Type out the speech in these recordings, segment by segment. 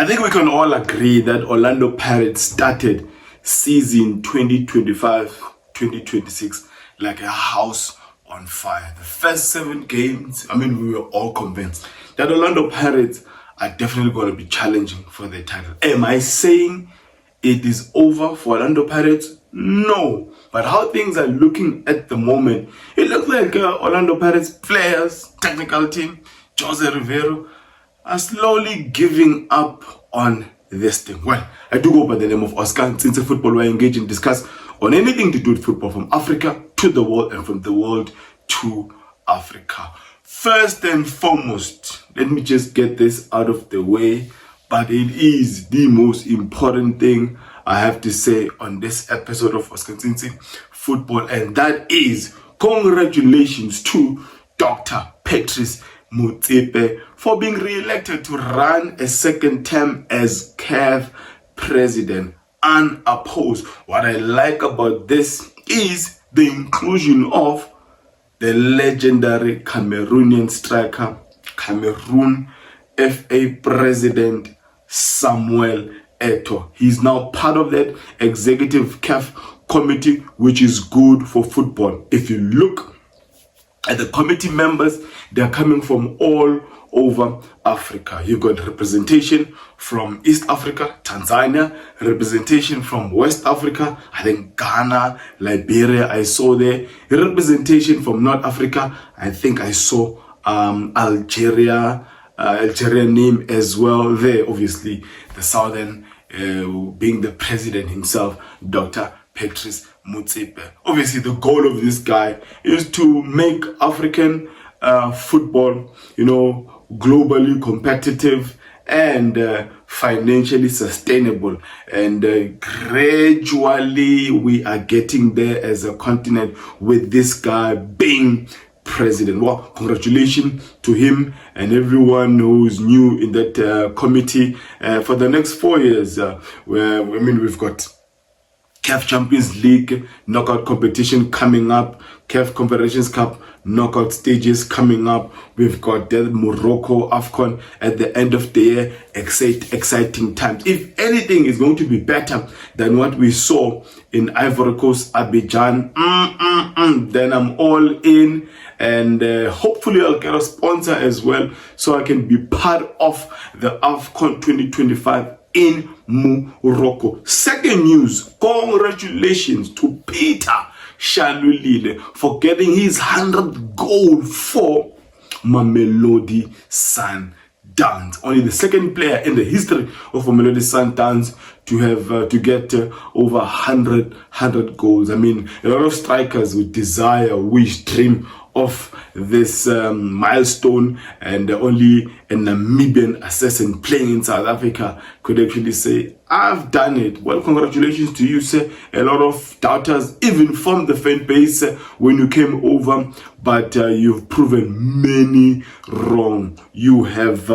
I think we can all agree that Orlando Pirates started season 2025-2026 like a house on fire. The first 7 games, we were all convinced that Orlando Pirates are definitely going to be challenging for the title. Am I saying it is over for Orlando Pirates? No. But how things are looking at the moment, it looks like Orlando Pirates players, technical team, José Riveiro, are slowly giving up on this thing. Well, I do go by the name of Oscar. Since football, we engage and discuss on anything to do with football, from Africa to the world and from the world to Africa. First and foremost, let me just get this out of the way, but it is the most important thing I have to say on this episode of Oscar Football, and that is congratulations to Dr. Patrice Motsepe for being re-elected to run a second term as CAF president unopposed. What I like about this is the inclusion of the legendary Cameroonian striker, Cameroon FA president Samuel Eto'o. He's now part of that executive CAF committee, which is good for football. If you look at the committee members, they're coming from all over Africa. You've got representation from East Africa, Tanzania, representation from West Africa, I think Ghana, Liberia, I saw there, representation from North Africa, I think I saw Algerian name as well there, obviously the Southern being the president himself, Dr. Patrice Motsepe. Obviously the goal of this guy is to make African football, globally competitive and financially sustainable, and gradually we are getting there as a continent with this guy being president. Well, congratulations to him and everyone who's new in that committee for the next 4 years. We've got CAF Champions League knockout competition coming up, CAF Confederations Cup knockout stages coming up. We've got the Morocco AFCON at the end of the year. Exciting times. If anything is going to be better than what we saw in Ivory Coast, Abidjan, then I'm all in, and hopefully I'll get a sponsor as well so I can be part of the AFCON 2025 in Morocco. Second news, congratulations to Peter Shalulile for getting his 100th goal for Mamelodi Sundowns. Only the second player in the history of Mamelodi Sundowns to have to get over 100 goals. A lot of strikers would desire, wish, dream of this milestone, and only a Namibian assassin playing in South Africa could actually say, I've done it. Well, congratulations to you, sir. A lot of doubters, even from the fan base, when you came over, but you've proven many wrong. You have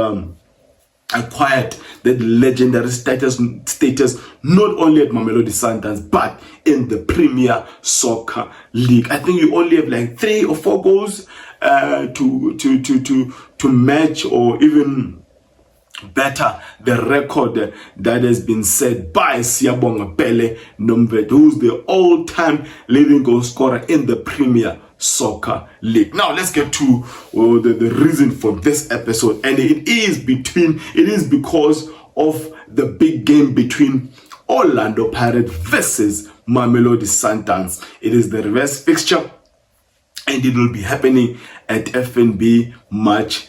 acquired that legendary status not only at Mamelodi Sundowns but in the Premier Soccer League. I think you only have like 3 or 4 goals to match or even better the record that has been set by Siyabonga Pele Nomvete, who's the all-time leading goal scorer in the Premier Soccer League. Now let's get to the reason for this episode, and it is because of the big game between Orlando Pirates versus Mamelodi Sundowns. It is the reverse fixture, and it will be happening at FNB March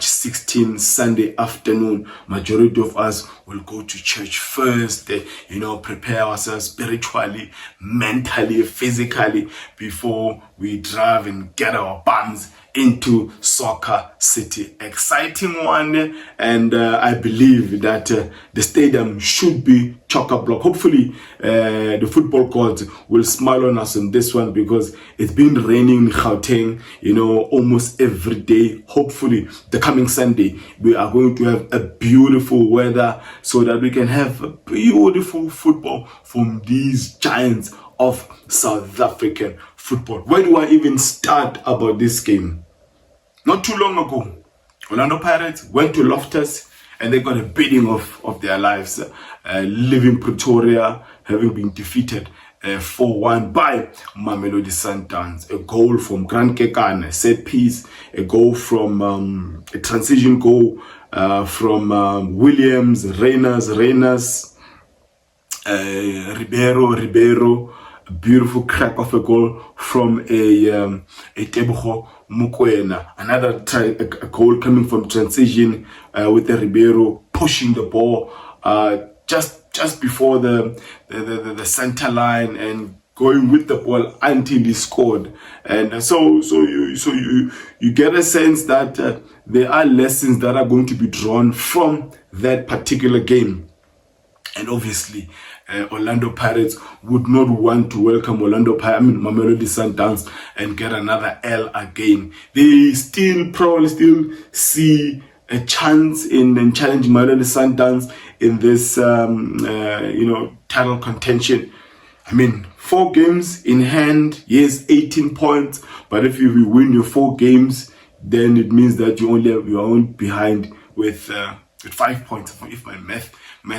16, Sunday afternoon. Majority of us will go to church first, prepare ourselves spiritually, mentally, physically before we drive and get our bums into Soccer City. Exciting one, and I believe that the stadium should be chock-a-block. Hopefully the football gods will smile on us on this one, because it's been raining in Gauteng almost every day. Hopefully the coming Sunday we are going to have a beautiful weather so that we can have a beautiful football from these giants of South African football. Where do I even start about this game? Not too long ago, Orlando Pirates went to Loftus and they got a beating of their lives, leaving Pretoria having been defeated 4-1 by Mamelodi Sundowns. A goal from Grant Kekana, set piece, a goal from a transition goal from Williams, Reyners, Ribeiro, a beautiful crack of a goal from a Tebogo Mokoena. Another a goal coming from transition with a Ribeiro pushing the ball just before the center line and going with the ball until he scored. And so you get a sense that there are lessons that are going to be drawn from that particular game. And obviously, Orlando Pirates would not want to welcome Mamelodi Sundowns and get another L again. They probably still see a chance in challenging Mamelodi Sundowns in this, title contention. 4 games in hand, yes, 18 points. But if you win your 4 games, then it means that you are behind with 5 points, if my math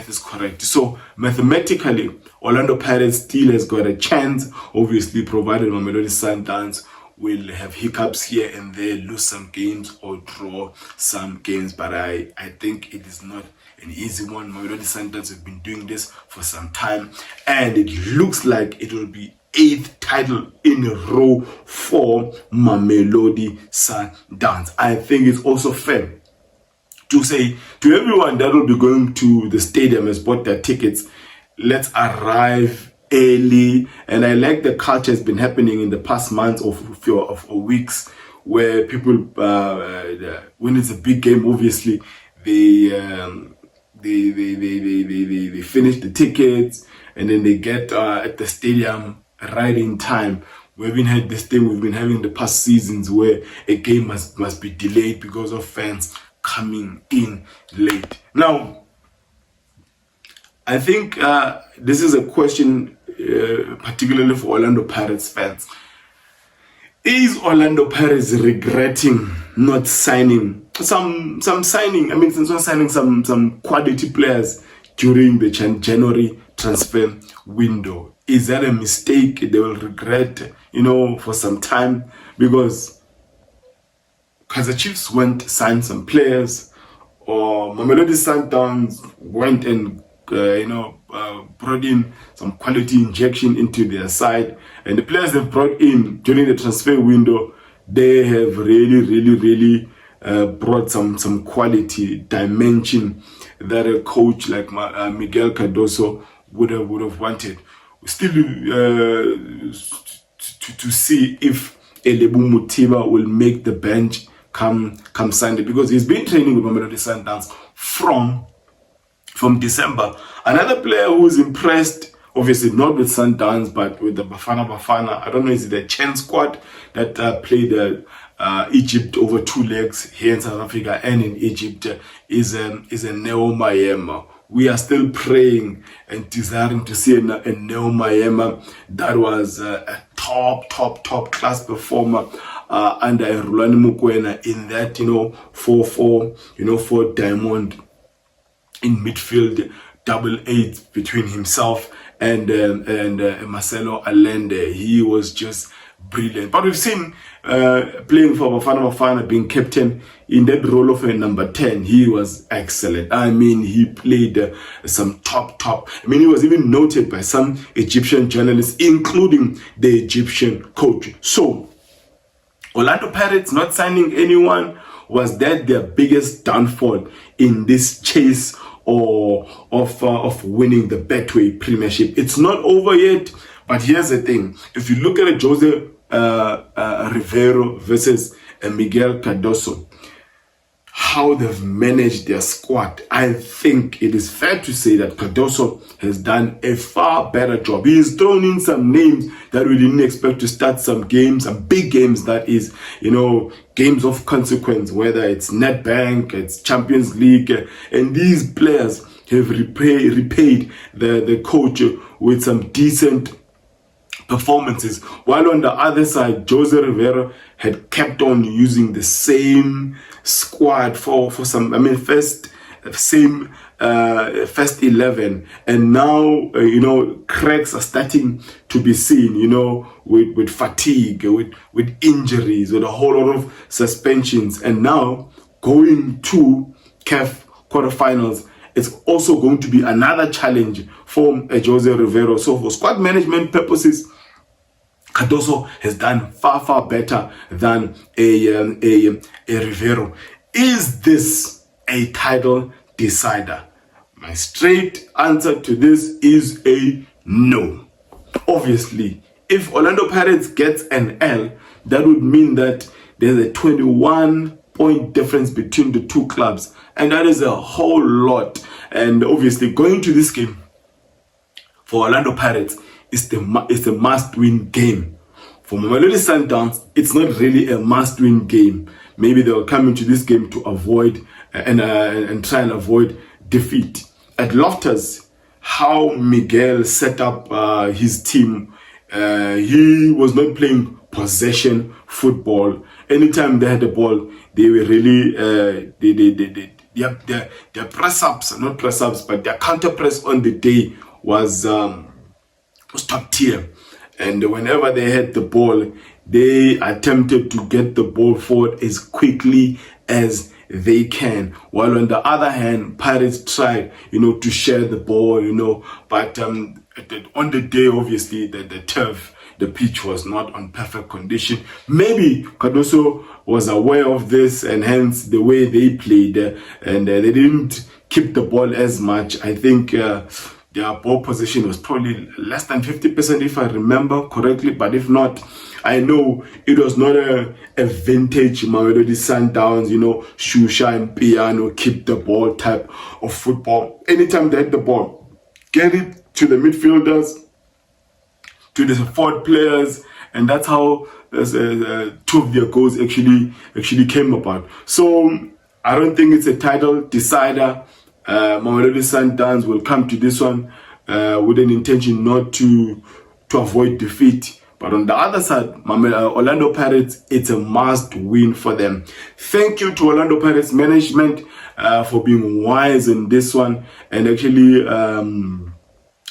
is correct. So mathematically, Orlando Pirates still has got a chance, obviously, provided Mamelodi Sundowns will have hiccups here and there, lose some games or draw some games. But I think it is not an easy one. Mamelodi Sundowns have been doing this for some time, and it looks like it will be 8th title in a row for Mamelodi Sundowns. I think it's also fair to say to everyone that will be going to the stadium has bought their tickets, let's arrive early. And I like the culture has been happening in the past months of weeks, where people, when it's a big game, obviously they finish the tickets and then they get at the stadium right in time. We've been had this thing we've been having the past seasons where a game must be delayed because of fans coming in late. Now, I think this is a question particularly for Orlando Pirates fans. Is Orlando Pirates regretting not signing some quality players during the January transfer window? Is that a mistake they will regret, for some time? Because Kaizer Chiefs went to sign some players, or Mamelodi Sundowns went and brought in some quality injection into their side, and the players they've brought in during the transfer window, they have really brought some quality dimension that a coach like Miguel Cardoso would have wanted. Still to see if Elebu Mutiba will make the bench come Sunday, because he's been training with Mamelodi Sundowns from December. Another player who's impressed, obviously not with Sundowns, but with the Bafana. I don't know, is it the Chen squad that played Egypt over 2 legs here in South Africa and in Egypt, is a Neo Mayema. We are still praying and desiring to see a Neo Mayema that was a top class performer under Rulani Mokoena in that 4 diamond in midfield, 8 between himself and Marcelo Allende. He was just brilliant. But we've seen playing for Bafana being captain in that role of a number 10. He was excellent. He played some top. He was even noted by some Egyptian journalists, including the Egyptian coach. So Orlando Pirates not signing anyone, was that their biggest downfall in this chase of winning the Betway Premiership? It's not over yet, but here's the thing. If you look at José Riveiro versus Miguel Cardoso, how they've managed their squad, I think it is fair to say that Cardoso has done a far better job. He's thrown in some names that we didn't expect to start some games, some big games, that is, games of consequence, whether it's Nedbank, it's Champions League, and these players have repaid the coach with some decent performances, while on the other side, José Riveiro had kept on using the same squad for some. First same first 11, and now cracks are starting to be seen, with fatigue, with injuries, with a whole lot of suspensions, and now going to CAF quarterfinals. It's also going to be another challenge for José Riveiro. So for squad management purposes, Cardoso has done far better than a Riveiro. Is this a title decider? My straight answer to this is a no. Obviously, if Orlando Pirates gets an L, that would mean that there's a 21-point difference between the two clubs, and that is a whole lot. And obviously, going to this game for Orlando Pirates is a must-win game. For Mamelodi Sundowns, it's not really a must-win game. Maybe they'll come into this game to avoid and try and avoid defeat. At Loftus, how Miguel set up his team, he was not playing possession football. Anytime they had the ball, they were really their press ups, not press ups, but their counter press on the day was top tier. And whenever they had the ball, they attempted to get the ball forward as quickly as they can. While on the other hand, Pirates tried, to share the ball, but on the day, obviously, the turf, the pitch was not on perfect condition. Maybe Cardoso was aware of this, and hence the way they played, and they didn't keep the ball as much. I think their ball position was probably less than 50%, if I remember correctly. But if not, I know it was not a vintage Mamelodi Sundowns, Shusha and piano, keep the ball type of football. Anytime they had the ball, get it to the midfielders, to the forward players, and that's how two of their goals actually came about. So I don't think it's a title decider. Mamelodi Sundowns will come to this one with an intention not to avoid defeat. But on the other side, Orlando Pirates, it's a must win for them. Thank you to Orlando Pirates management for being wise in this one and actually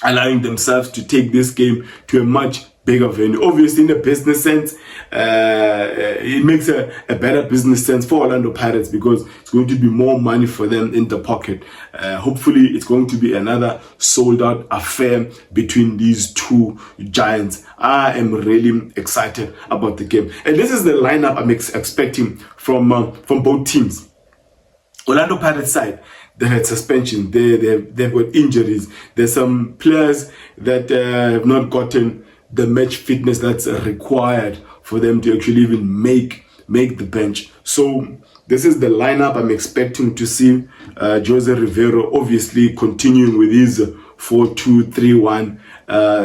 allowing themselves to take this game to a much bigger venue. Obviously, in a business sense, it makes a better business sense for Orlando Pirates because it's going to be more money for them in the pocket. Hopefully, it's going to be another sold-out affair between these two giants. I am really excited about the game. And this is the lineup I'm expecting from both teams. Orlando Pirates side, they had suspension. They've got injuries. There's some players that have not gotten the match fitness that's required for them to actually even make the bench. So this is the lineup I'm expecting to see. José Riveiro obviously continuing with his 4-2-3-1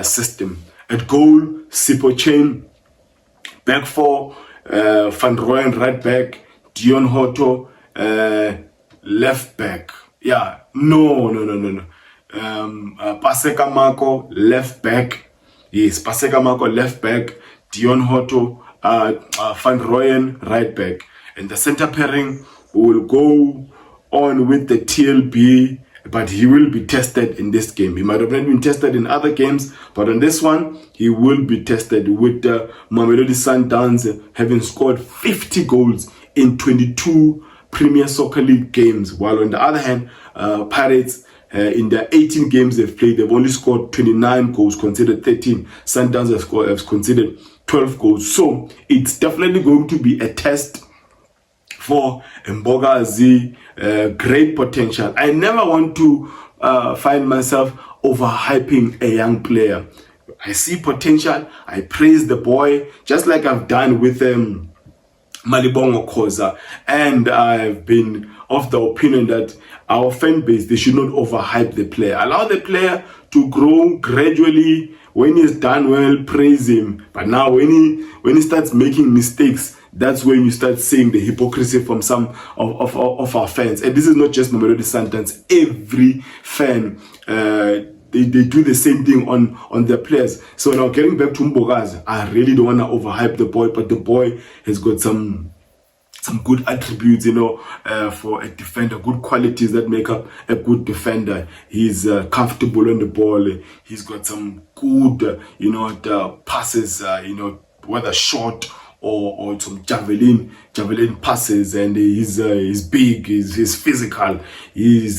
system. At goal, Sipho Chain. Back four, Van Rooyen right back, Dion Hoto left back. Yeah, no. Paseka Marco left back. Yes, Paseka Marco left back, Dion Hoto, Van Rooyen right back. And the center pairing will go on with the TLB, but he will be tested in this game. He might have not been tested in other games, but on this one, he will be tested with Mamelodi Sundowns having scored 50 goals in 22 Premier Soccer League games. While on the other hand, Pirates, in their 18 games they've played, they've only scored 29 goals, considered 13. Sundowns have considered 12 goals. So it's definitely going to be a test for Mbogazi. Great potential. I never want to find myself overhyping a young player. I see potential. I praise the boy, just like I've done with Malibongo Koza. And I've been of the opinion that our fan base, they should not overhype the player. Allow the player to grow gradually. When he's done well, praise him. But now when he starts making mistakes, that's when you start seeing the hypocrisy from some of our fans. And this is not just Mamelodi Sundowns. Every fan, they do the same thing on their players. So now getting back to Mbogazi, I really don't want to overhype the boy, but the boy has got some some good attributes, for a defender, good qualities that make up a good defender. He's comfortable on the ball. He's got some good, the passes, whether short or some javelin passes, and he's big, he's physical, he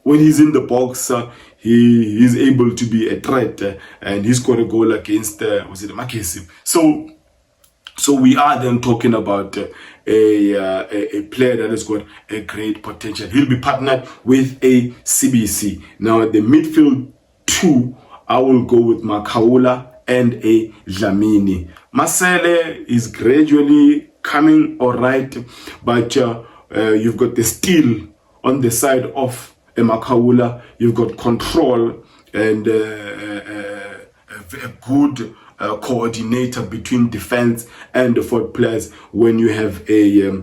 when he's in the box, he's able to be a threat, and he scored a goal against was it Makesi. So we are then talking about a player that has got a great potential. He'll be partnered with a CBC. Now the midfield two, I will go with Makaula and a Dlamini. Masele is gradually coming all right, but you've got the steel on the side of a Makaula. You've got control and a good coordinator between defense and the forward players when you have a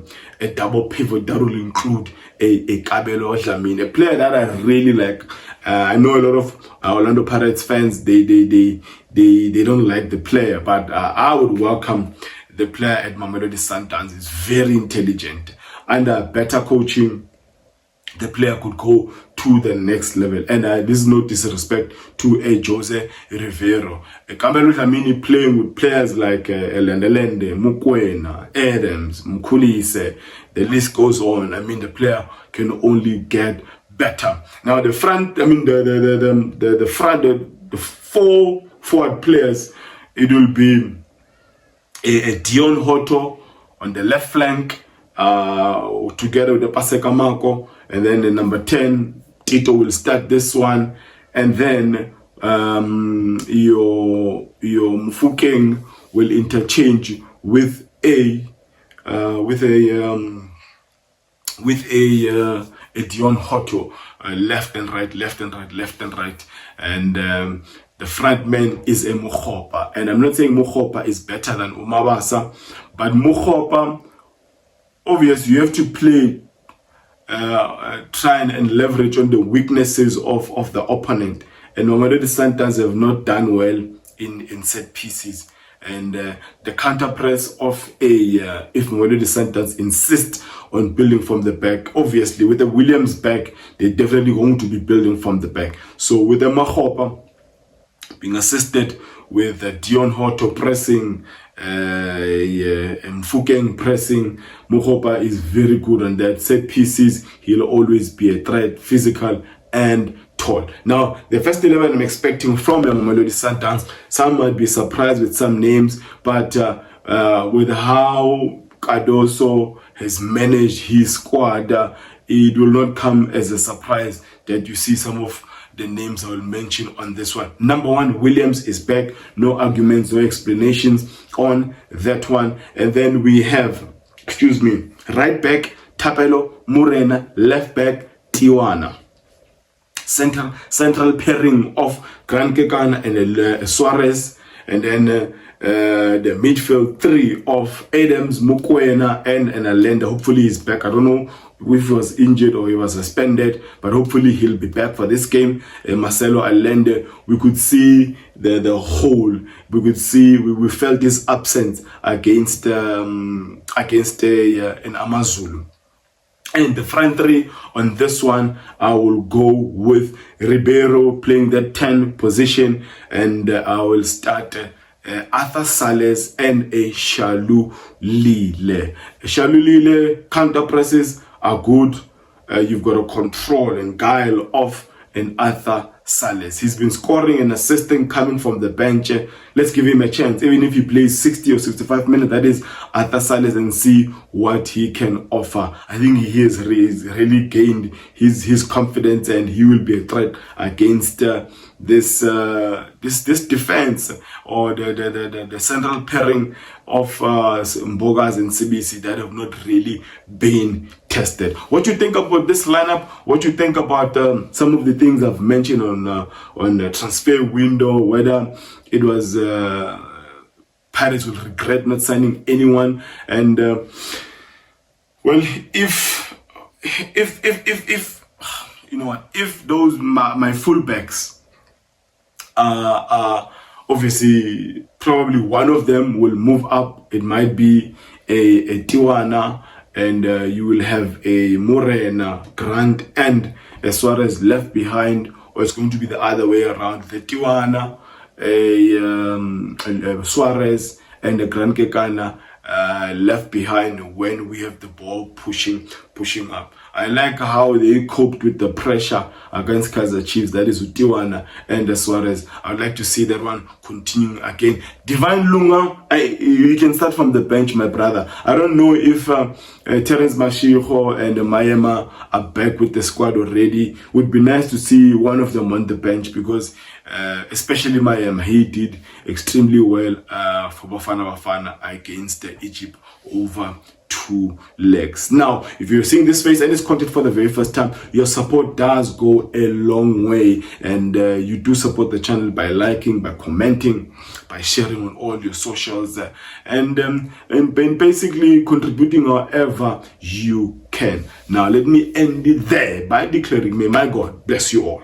double pivot that will include a Kabelo or Dlamini, a player that I really like. I know a lot of Orlando Pirates fans, they don't like the player, but I would welcome the player at Mamelodi Sundowns. Is very intelligent. Under better coaching, the player could go to the next level. And this is no disrespect to a José Riveiro. Kabelo Dlamini playing with players like Elendelende, Mukwena, Adams, Mkhulise, the list goes on. I mean, the player can only get better. Now the front, the four forward players, it will be a Dion Hoto on the left flank, together with the Paseka Marco, and then the number 10, Tito will start this one, and then your Mufukeng will interchange with a Dion Hoto, left and right, and the front man is a Mukhopa. And I'm not saying Mukhopa is better than Mabasa, but Mukhopa, obviously you have to play, try and leverage on the weaknesses of the opponent. And Mamelodi Sundowns have not done well in set pieces. And the counter press of if Mamelodi Sundowns insist on building from the back, obviously with the Williams back, they're definitely going to be building from the back. So with the Makhopa being assisted with Dion Hoto pressing, and Mfukeng pressing, Makhopa is very good on that. Set pieces, he'll always be a threat, physical and tall. Now, the first 11 I'm expecting from the Mamelodi Sundowns, some might be surprised with some names, but with how Cardoso has managed his squad, it will not come as a surprise that you see some of the names I will mention on this one. Number 1, Williams is back. No arguments, no explanations on that one. And then we have, right back, Tapelo Murena, left back, Tiwana. Central pairing of Gran Kekana and Suarez, and then the midfield 3 of Adams, Mukwena, and Alenda. Hopefully he's back. I don't know if he was injured or he was suspended, but hopefully he'll be back for this game. Marcelo Allende, we could see the whole. We felt his absence against an AmaZulu. And the front 3 on this one, I will go with Ribeiro playing that 10 position, and I will start Arthur Sales and a Shalulile. Shalulile counter presses are good. You've got a control and guile of an Arthur Sales. He's been scoring and assisting coming from the bench. Let's give him a chance. Even if he plays 60 or 65 minutes, that is Arthur Sales, and see what he can offer. I think he has really gained his confidence, and he will be a threat against this defense, or the central pairing of Mbogas and CBC that have not really been tested. What you think about this lineup? What you think about some of the things I've mentioned on the transfer window? Whether it was Pirates will regret not signing anyone, and well, if you know what, if those my fullbacks are obviously, probably one of them will move up. It might be a Tiwana, and you will have a Morena, Grant, and a Suarez left behind, or it's going to be the other way around. The Tiwana, a Suarez, and a Grand Kekana left behind when we have the ball pushing up. I like how they coped with the pressure against Kaizer Chiefs, that is Tiwana and Suarez. I would like to see that one continuing again. Divine Lunga, you can start from the bench, my brother. I don't know if Terence Mashiho and Mayema are back with the squad already. Would be nice to see one of them on the bench, because especially Mayema, he did extremely well for Bafana against Egypt over 2 legs. Now, if you're seeing this face and this content for the very first time, your support does go a long way, and you do support the channel by liking, by commenting, by sharing on all your socials, and basically contributing however you can. Now, let me end it there by declaring, may my God bless you all.